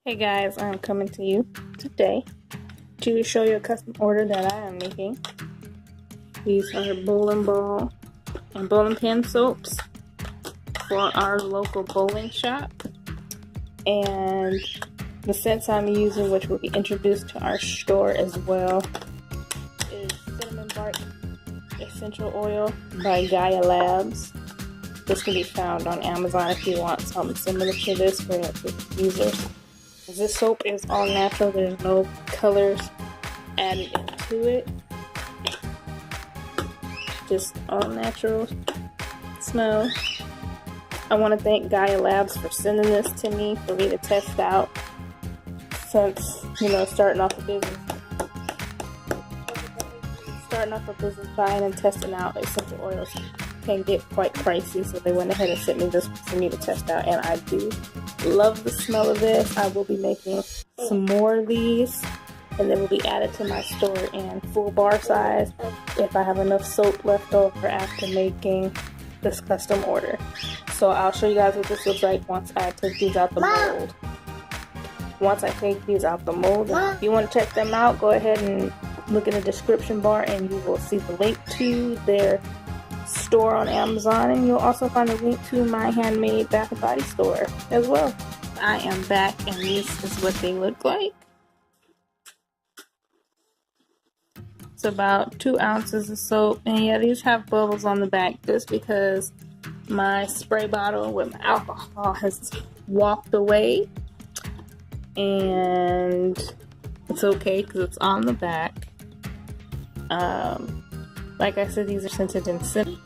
Hey guys, I'm coming to you today to show you a custom order that I am making. These are bowling ball and bowling pin soaps for our local bowling shop. And the scents I'm using, which will be introduced to our store as well, is Cinnamon Bark Essential Oil by Gaia Labs. This can be found on Amazon if you want something similar to this for your users. This soap is all natural, there's no colors added into it. Just all natural smell. I want to thank Gaia Labs for sending this to me for me to test out, since, you know, starting off a business buying and testing out essential oils can get quite pricey, so they went ahead and sent me this for me to test out, and I do love the smell of this. I will be making some more of these, and they will be added to my store in full bar size if I have enough soap left over after making this custom order. So I'll show you guys what this looks like once I take these out the mold. And if you want to check them out, go ahead and look in the description bar and you will see the link to their store on Amazon, and you'll also find a link to My Handmade Bath and Body store as well. I am back, and this is what they look like. It's about 2 ounces of soap, and yeah, these have bubbles on the back just because my spray bottle with my alcohol has walked away, and it's okay because it's on the back. Like I said, these are scented in cinnamon,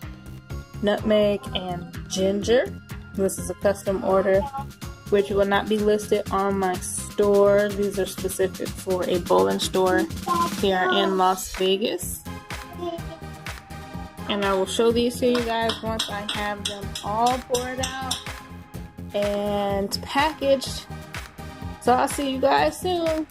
nutmeg, and ginger. This is a custom order which will not be listed on my store. These are specific for a bowling store here in Las Vegas. And I will show these to you guys once I have them all poured out and packaged. So I'll see you guys soon.